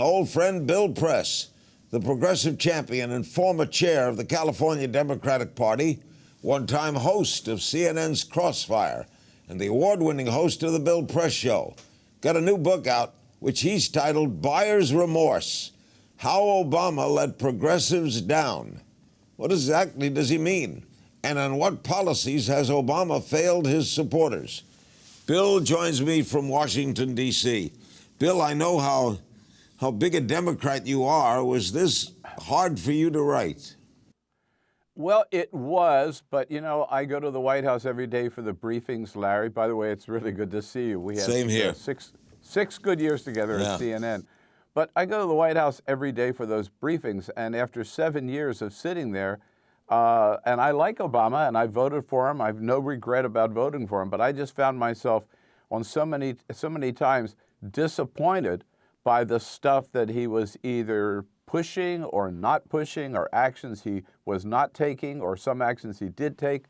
Old friend Bill Press, the progressive champion and former chair of the California Democratic Party, one-time host of CNN's Crossfire, and the award-winning host of the Bill Press Show, got a new book out, which he's titled Buyer's Remorse: How Obama Let Progressives Down. What exactly does he mean? And on what policies has Obama failed his supporters? Bill joins me from Washington, D.C. Bill, I know how big a Democrat you are. Was this hard for you to write? Well, it was, but you know, I go to the White House every day for the briefings, Larry. By the way, it's really good to see you. We had Same here. Six good years together at CNN. But I go to the White House every day for those briefings, and after 7 years of sitting there, and I like Obama, and I voted for him. I have no regret about voting for him, but I just found myself on so many times disappointed by the stuff that he was either pushing or not pushing, or actions he was not taking, or some actions he did take,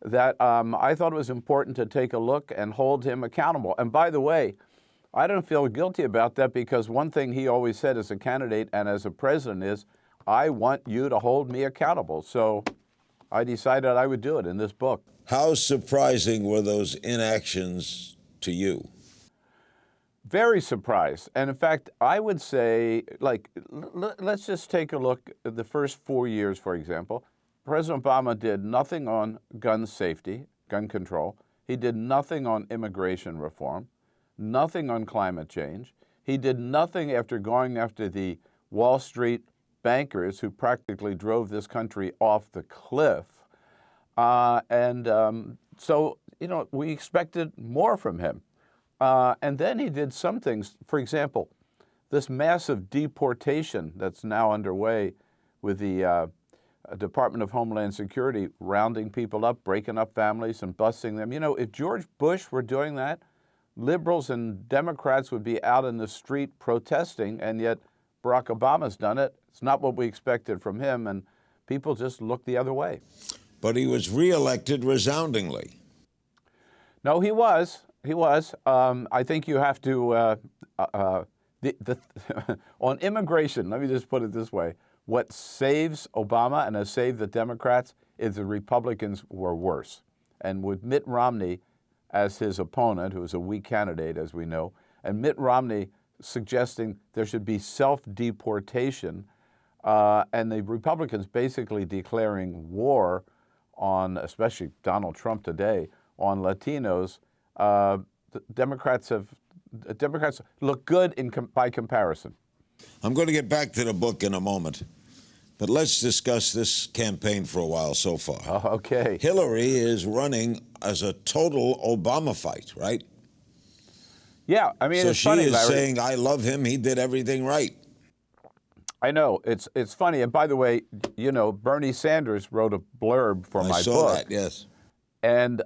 that I thought it was important to take a look and hold him accountable. And by the way, I don't feel guilty about that, because one thing he always said as a candidate and as a president is, I want you to hold me accountable. So I decided I would do it in this book. How surprising were those inactions to you? Very surprised. And in fact, I would say, like, let's just take a look at the first 4 years, for example. President Obama did nothing on gun safety, gun control. He did nothing on immigration reform, nothing on climate change. He did nothing after going after the Wall Street bankers who practically drove this country off the cliff. So, you know, we expected more from him. And then he did some things. For example, this massive deportation that's now underway with the Department of Homeland Security rounding people up, breaking up families and busing them. You know, if George Bush were doing that, liberals and Democrats would be out in the street protesting, and yet Barack Obama's done it. It's not what we expected from him, and people just look the other way. But he was reelected resoundingly. No, he was. He was. I think you have to, on immigration, let me just put it this way. What saves Obama and has saved the Democrats is the Republicans were worse. And with Mitt Romney as his opponent, who is a weak candidate, as we know, and Mitt Romney suggesting there should be self-deportation, and the Republicans basically declaring war on, especially Donald Trump today, on Latinos, Democrats look good by comparison. I'm going to get back to the book in a moment, but let's discuss this campaign for a while so far. Oh, okay. Hillary is running as a total Obama fight, right? Yeah, I mean, so it's funny, she is Larry. saying, I love him, he did everything right. I know, it's funny. And by the way, you know, Bernie Sanders wrote a blurb for my book. I saw that, yes. And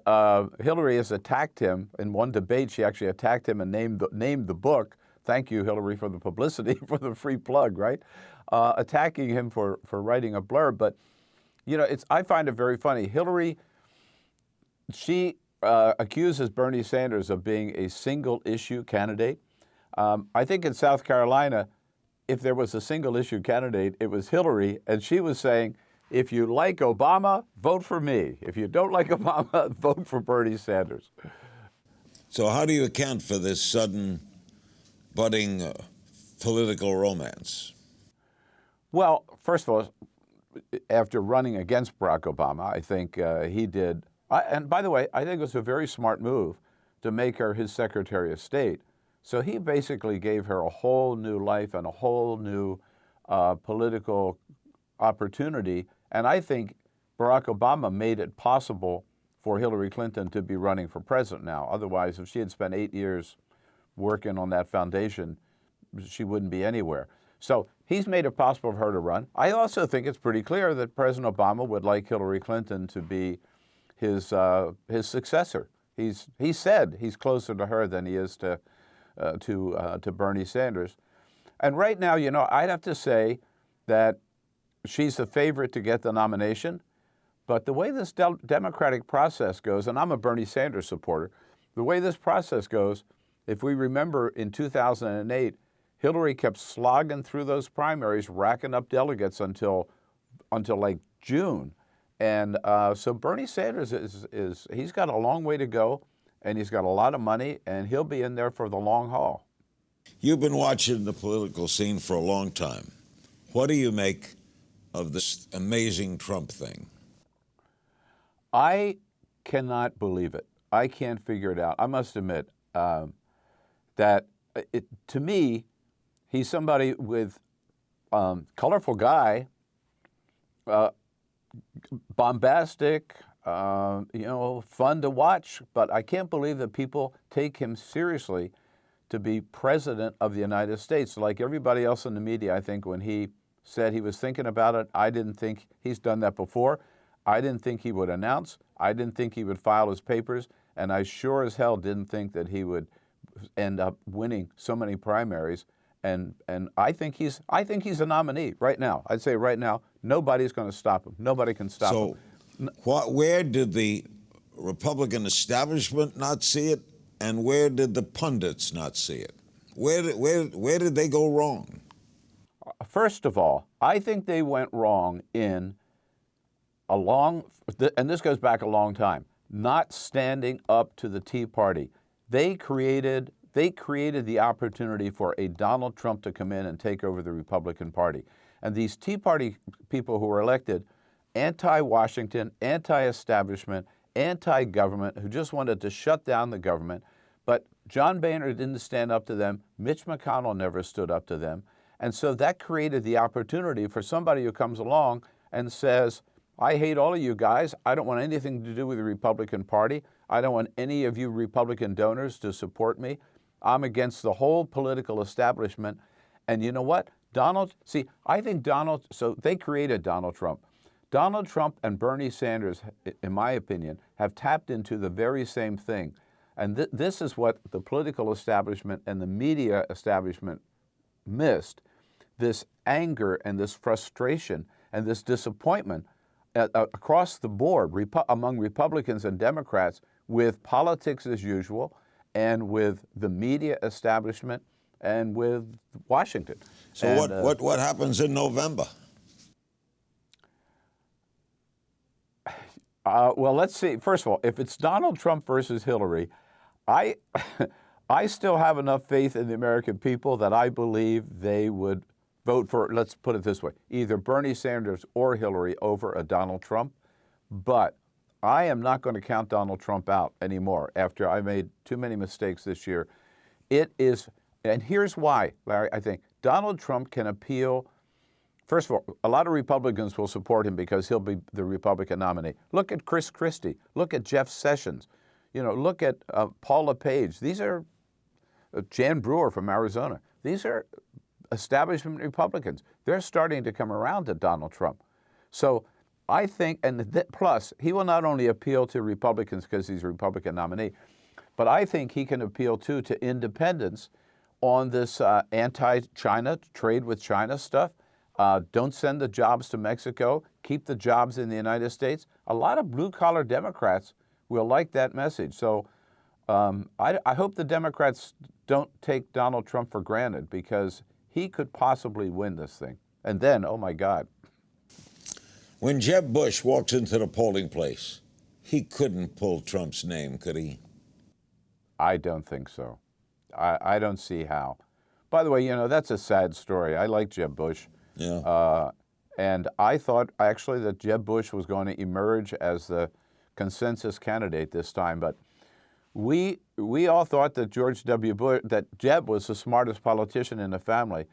Hillary has attacked him. In one debate, she actually attacked him and named the book. Thank you, Hillary, for the publicity, for the free plug, right? Attacking him for writing a blurb. But, you know, I find it very funny. Hillary, she accuses Bernie Sanders of being a single-issue candidate. I think in South Carolina, if there was a single-issue candidate, it was Hillary, and she was saying, if you like Obama, vote for me. If you don't like Obama, vote for Bernie Sanders. So how do you account for this sudden budding political romance? Well, first of all, after running against Barack Obama, I think he did, and by the way, I think it was a very smart move to make her his Secretary of State. So he basically gave her a whole new life and a whole new political opportunity. And I think Barack Obama made it possible for Hillary Clinton to be running for president now. Otherwise, if she had spent 8 years working on that foundation, she wouldn't be anywhere. So he's made it possible for her to run. I also think it's pretty clear that President Obama would like Hillary Clinton to be his successor. He said he's closer to her than he is to Bernie Sanders. And right now, you know, I'd have to say that she's the favorite to get the nomination. But the way this democratic process goes, and I'm a Bernie Sanders supporter, the way this process goes, if we remember in 2008, Hillary kept slogging through those primaries, racking up delegates until like June. And so Bernie Sanders he's got a long way to go, and he's got a lot of money, and he'll be in there for the long haul. You've been watching the political scene for a long time. What do you make of this amazing Trump thing? I cannot believe it. I can't figure it out. I must admit that to me, he's somebody with colorful guy, bombastic, fun to watch, but I can't believe that people take him seriously to be president of the United States. Like everybody else in the media, I think when he said he was thinking about it, I didn't think he's done that before. I didn't think he would announce. I didn't think he would file his papers, and I sure as hell didn't think that he would end up winning so many primaries. And I think he's a nominee right now. I'd say right now, nobody's going to stop him. Nobody can stop him. So where did the Republican establishment not see it, and where did the pundits not see it? Where did they go wrong? First of all, I think they went wrong in and this goes back a long time, not standing up to the Tea Party. They created the opportunity for a Donald Trump to come in and take over the Republican Party. And these Tea Party people who were elected, anti-Washington, anti-establishment, anti-government, who just wanted to shut down the government. But John Boehner didn't stand up to them. Mitch McConnell never stood up to them. And so that created the opportunity for somebody who comes along and says, I hate all of you guys. I don't want anything to do with the Republican Party. I don't want any of you Republican donors to support me. I'm against the whole political establishment. And you know what? So they created Donald Trump. Donald Trump and Bernie Sanders, in my opinion, have tapped into the very same thing. And this is what the political establishment and the media establishment missed, this anger and this frustration and this disappointment across the board among Republicans and Democrats with politics as usual and with the media establishment and with Washington. So what happens in November? Well, let's see. First of all, if it's Donald Trump versus Hillary, I still have enough faith in the American people that I believe they would vote for, let's put it this way, either Bernie Sanders or Hillary over a Donald Trump. But I am not going to count Donald Trump out anymore after I made too many mistakes this year. And here's why, Larry, I think Donald Trump can appeal. First of all, a lot of Republicans will support him because he'll be the Republican nominee. Look at Chris Christie. Look at Jeff Sessions. Look at Paul LePage. These are Jan Brewer from Arizona. These are establishment Republicans. They're starting to come around to Donald Trump. So I think, plus, he will not only appeal to Republicans because he's a Republican nominee, but I think he can appeal, too, to independents on this anti-China, trade with China stuff. Don't send the jobs to Mexico. Keep the jobs in the United States. A lot of blue-collar Democrats will like that message. So I hope the Democrats don't take Donald Trump for granted, because he could possibly win this thing. And then, oh, my God. When Jeb Bush walks into the polling place, he couldn't pull Trump's name, could he? I don't think so. I don't see how. By the way, that's a sad story. I like Jeb Bush. Yeah. And I thought, actually, that Jeb Bush was going to emerge as the consensus candidate this time. But we all thought that that Jeb was the smartest politician in the family.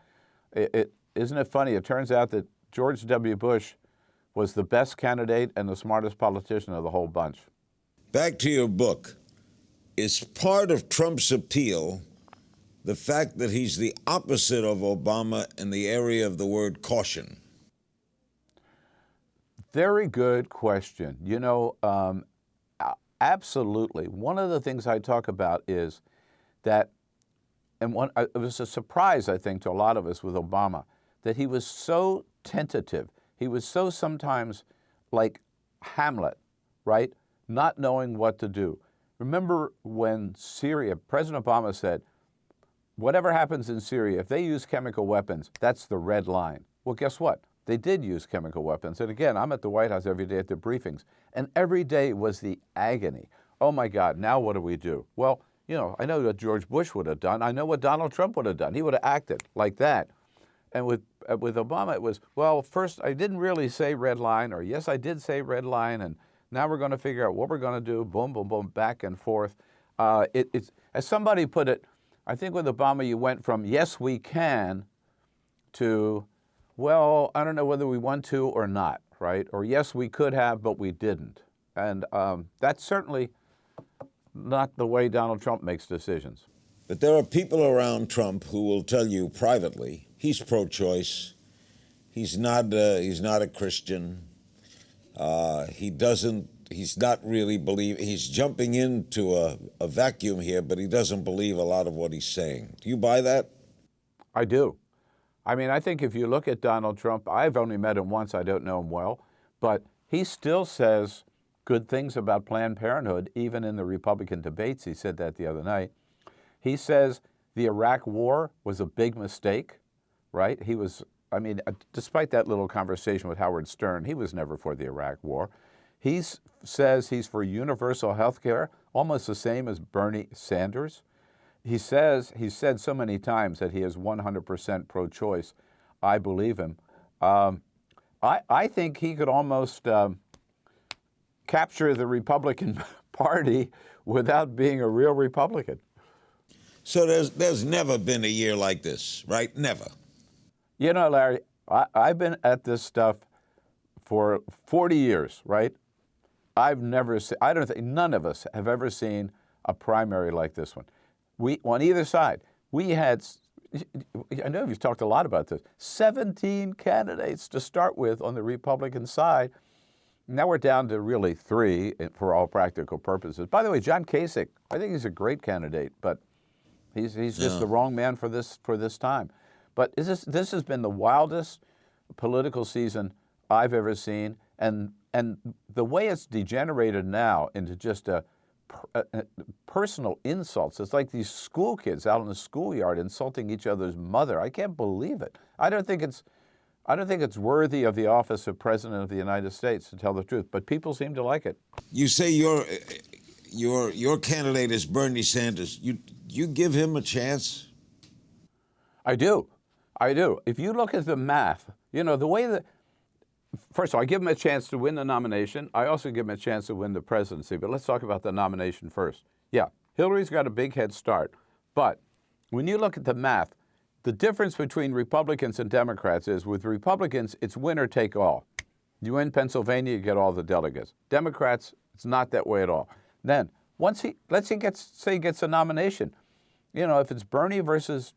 Isn't it funny? It turns out that George W. Bush was the best candidate and the smartest politician of the whole bunch. Back to your book. Is part of Trump's appeal the fact that he's the opposite of Obama in the area of the word caution? Very good question. Absolutely. One of the things I talk about is that, it was a surprise, I think, to a lot of us with Obama, that he was so tentative. He was so sometimes like Hamlet, right? Not knowing what to do. Remember when Syria, President Obama said, whatever happens in Syria, if they use chemical weapons, that's the red line. Well, guess what? They did use chemical weapons. And again, I'm at the White House every day at the briefings, and every day was the agony. Oh my God, now what do we do? Well, you know, I know what George Bush would have done. I know what Donald Trump would have done. He would have acted like that. And with Obama, it was, well, first, I didn't really say red line, or yes, I did say red line, and now we're going to figure out what we're going to do, boom, boom, boom, back and forth. It's, as somebody put it, I think with Obama, you went from, yes, we can, to, well, I don't know whether we want to or not, right? Or yes, we could have, but we didn't. And that's certainly not the way Donald Trump makes decisions. But there are people around Trump who will tell you privately he's pro-choice. He's not a Christian. He's not really he's jumping into a vacuum here, but he doesn't believe a lot of what he's saying. Do you buy that? I do. I mean, I think if you look at Donald Trump, I've only met him once, I don't know him well, but he still says good things about Planned Parenthood, even in the Republican debates. He said that the other night. He says the Iraq War was a big mistake, right? He was, I mean, despite that little conversation with Howard Stern, he was never for the Iraq War. He says he's for universal health care, almost the same as Bernie Sanders. He's said so many times that he is 100% pro-choice. I believe him. I think he could almost capture the Republican Party without being a real Republican. So there's never been a year like this, right? Never. You know, Larry, I've been at this stuff for 40 years, right? I've never seen, I don't think, none of us have ever seen a primary like this one. We, on either side, we had, I know you've talked a lot about this, 17 candidates to start with on the Republican side. Now we're down to really 3 for all practical purposes. By the way, John Kasich, I think he's a great candidate, but he's just the wrong man for this time. But this has been the wildest political season I've ever seen, and the way it's degenerated now into just a personal insults. It's like these school kids out in the schoolyard insulting each other's mother. I can't believe it. I don't think it's worthy of the office of President of the United States, to tell the truth. But people seem to like it. You say your candidate is Bernie Sanders. You give him a chance? I do. If you look at the math, you know, the way that, first of all, I give him a chance to win the nomination. I also give him a chance to win the presidency. But let's talk about the nomination first. Yeah, Hillary's got a big head start. But when you look at the math, the difference between Republicans and Democrats is with Republicans, it's winner take all. You win Pennsylvania, you get all the delegates. Democrats, it's not that way at all. Then, once let's say he gets a nomination, you know, if it's Bernie versus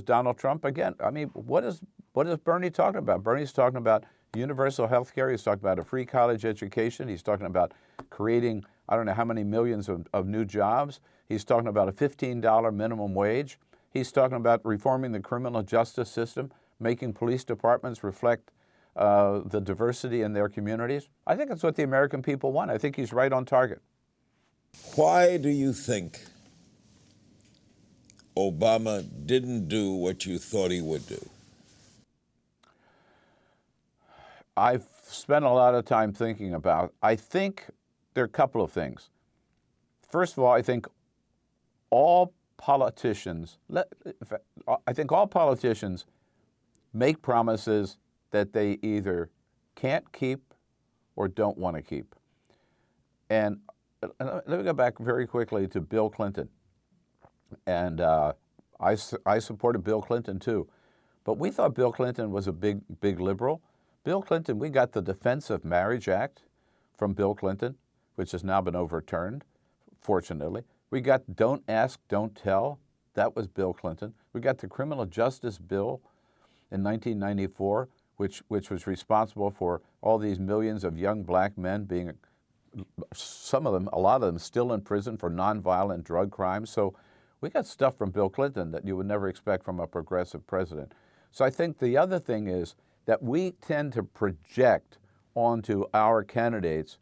Donald Trump, again, I mean, what is Bernie talking about? Bernie's talking about universal health care. He's talking about a free college education. He's talking about creating, I don't know how many millions of new jobs. He's talking about a $15 minimum wage. He's talking about reforming the criminal justice system, making police departments reflect the diversity in their communities. I think that's what the American people want. I think he's right on target. Why do you think Obama didn't do what you thought he would do? I've spent a lot of time thinking about. I think there are a couple of things. First of all, I think all politicians make promises that they either can't keep or don't want to keep. And let me go back very quickly to Bill Clinton. And I supported Bill Clinton too. But we thought Bill Clinton was a big liberal. Bill Clinton, we got the Defense of Marriage Act from Bill Clinton, which has now been overturned, fortunately. We got Don't Ask, Don't Tell. That was Bill Clinton. We got the Criminal Justice Bill in 1994, which was responsible for all these millions of young black men being, some of them, a lot of them still in prison for nonviolent drug crimes. So we got stuff from Bill Clinton that you would never expect from a progressive president. So I think the other thing is that we tend to project onto our candidates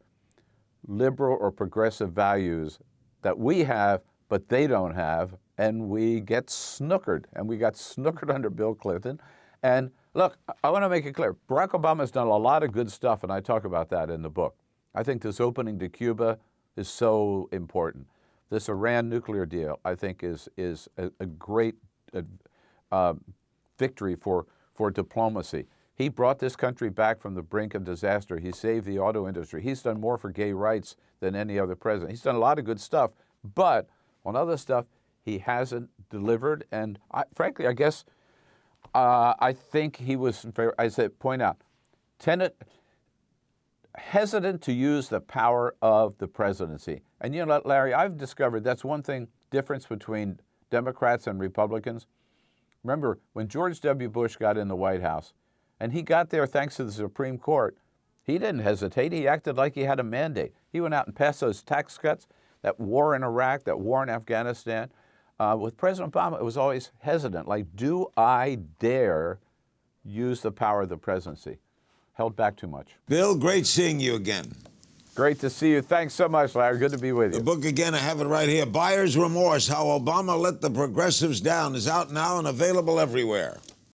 liberal or progressive values that we have, but they don't have, and we get snookered. And we got snookered under Bill Clinton. And look, I want to make it clear, Barack Obama has done a lot of good stuff, and I talk about that in the book. I think this opening to Cuba is so important. This Iran nuclear deal, I think, is a great victory for diplomacy. He brought this country back from the brink of disaster. He saved the auto industry. He's done more for gay rights than any other president. He's done a lot of good stuff, but on other stuff, he hasn't delivered. And frankly, I guess I think he was, I said, point out, hesitant to use the power of the presidency. And you know, Larry, I've discovered that's one thing, difference between Democrats and Republicans. Remember, when George W. Bush got in the White House, and he got there thanks to the Supreme Court, he didn't hesitate. He acted like he had a mandate. He went out and passed those tax cuts, that war in Iraq, that war in Afghanistan. With President Obama, it was always hesitant, like, do I dare use the power of the presidency? Held back too much. Bill, great seeing you again. Great to see you. Thanks so much, Larry. Good to be with you. The book, again, I have it right here, Buyer's Remorse, How Obama Let the Progressives Down, is out now and available everywhere.